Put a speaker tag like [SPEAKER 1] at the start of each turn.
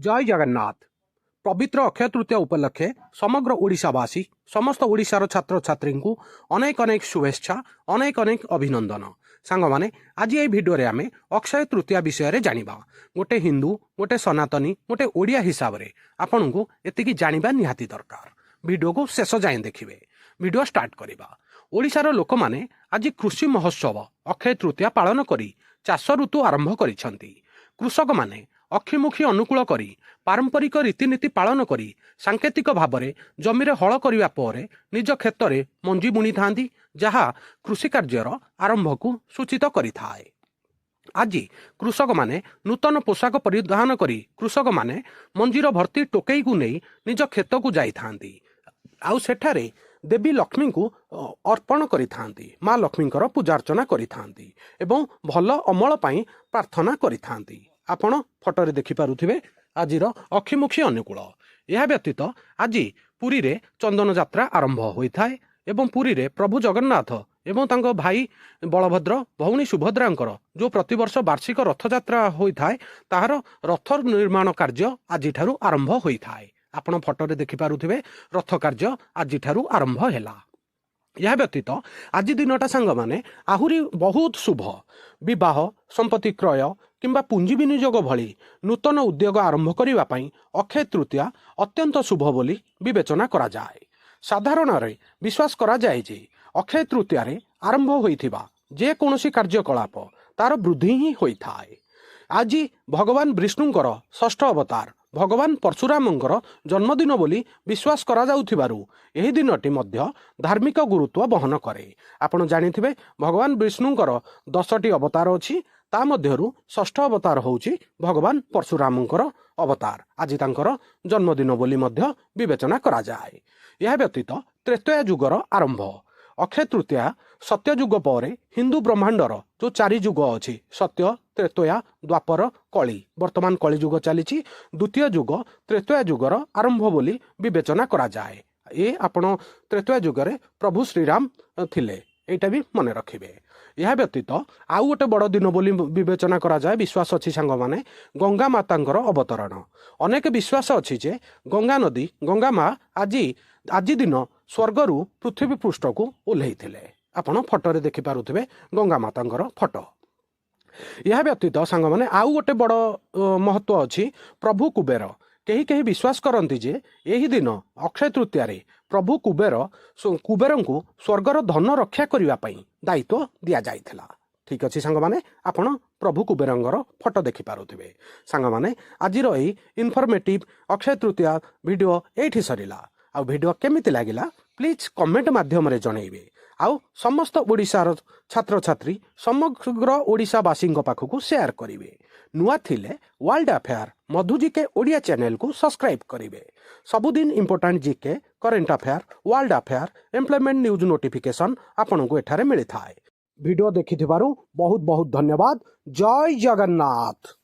[SPEAKER 1] जय जगन्नाथ। पवित्र अक्षय तृतीया उपलक्षे समग्र ओडिशावासी समस्त ओडिशार छात्र छात्री को अनेक अनेक शुभेच्छा अनेक अनेक अभिनंदन। सांग माने आज ये भिडियो रे आमे अक्षय तृतीया विषय रे जानिबा। गोटे हिंदू गोटे सनातनी गोटे ओडिया हिसाब रे आपन को एतिकी जानिबा निहाती दरकार। भिडियो को शेष जाए देखिबे। भिडियो स्टार्ट करिबा। ओडिशार लोक माने आज कृषि महोत्सव अक्षय तृतीया पालन करी चाष ऋतु आरंभ करिसंती। कृषक माने अक्षिमुखी अनुकूल करी पारंपरिक रीतिनीति पालन करी सांकेतिक भाव में जमी हल करने पर निज क्षेत्र में मंजी बुणी था जहा कृषि कार्यर आरंभ को सूचित करिथाए। आज कृषक माने नूतन पोशाक परिधान करी कृषक माने मंजीर भर्ती टोकई को नहीं निज खेत को जाई थांती। आउ सेठारे देवी लक्ष्मी को अर्पण करिथांती। माँ लक्ष्मींकर पूजा अर्चना करिथांती एवं भल अमल पाई प्रार्थना करिथांती। आपण फटोरे देखिपारुथिबे आजिर अक्षिमुखी अनुकूल। यह व्यतीत आज पुरी रे चंदन यात्रा आरंभ होइथाए एवं पुरी रे प्रभु जगन्नाथ एवं तांको भाई बलभद्र भौणी सुभद्रांकर जो प्रतिवर्ष वार्षिक रथयात्रा होइथाए ताहार रथ निर्माण कार्य आज ठारू आरंभ होइथाए। आपण फटोरे देखिपारुथिबे रथ कार्य आज ठारू आरंभ हैला। यह व्यतीत आज दिनटा सांग माने आहुरी बहुत शुभ विवाह संपत्ति क्रय किंबा पुंजी विनियोग भली नूतन उद्योग आरंभ करने पाई अक्षय तृतीया अत्यंत शुभ बोली विवेचना करा जाए। साधारण रे विश्वास करा जाए जे अक्षय तृतीया रे आरंभ होइथिबा जे कोनोसी कार्यकलाप तार वृद्धि ही होइथाए। आज भगवान विष्णुंकर षष्ठ अवतार भगवान परशुरामंकर जन्मदिन बोली विश्वास करा जाउथिबारु एही दिनटी मध्य धार्मिक गुरुत्व बहन करे। आपण जानिथिबे भगवान विष्णुंकर 10टी अवतार अछि। ता मध्यरु षष्ठ अवतार होउछि भगवान परशुरामंकर अवतार। आज तांकर जन्मदिन बोली मध्य विवेचना करा जाए। यह व्यतीत त्रेतया युगर आरंभ अक्षय तृतीया सत्य युग पर हिंदू ब्रह्मांडर जो 4 युग अच्छी सत्य त्रेतया द्वापर कली वर्तमान कली युग चली द्वितीय युग त्रेतया युगर आरंभ बोली विवेचना करा जाए। ये आपण त्रेतया युगरे प्रभु श्रीराम थिले एटा भी मन रखिबे। यह व्यतीत आउ गोटे बड़ दिन बोली विवेचना करा जाए। विश्वास अच्छी सांग माने गंगा मातांकर अवतरण अनेक विश्वास अच्छी जे गंगा नदी गंगा माँ आज दिन स्वर्गरु पृथ्वी पृष्ठ को ओह्लई थिले। आपण फटोरे देखि पारुथिबे गंगा मातांकर फटो। यह व्यतीत सांग माने आउ गोटे बड़ महत्व अच्छी प्रभु कुबेर। कहीं कहीं विश्वास करती जे यही दिन अक्षय तृतीया रे प्रभु कुबेर को स्वर्गर धन रक्षा करने दायित्व दि जाइथिला। ठीक अच्छे सांग माने आपण प्रभु कुबेरंगर फटो देखि पारुथिबे। सांग माने आजिर एही इनफॉर्मेटिव अक्षय तृतीया वीडियो एठी सरिला। आ वीडियो केमिति लागिला प्लीज कमेंट माध्यम रे जणैबे। आउ समस्त ओडिशार छात्र छात्री समग्र ओडिशावासी पाखक शेयर करेंगे। नुआ थिले वर्ल्ड अफेयर मधु जीके ओडिया चैनल को सब्सक्राइब करेंगे। सबुदिन important GK current affair world affair employment news notification आपन को एठारे मिली थाए। वीडियो देखि बहुत बहुत धन्यवाद। जय जगन्नाथ।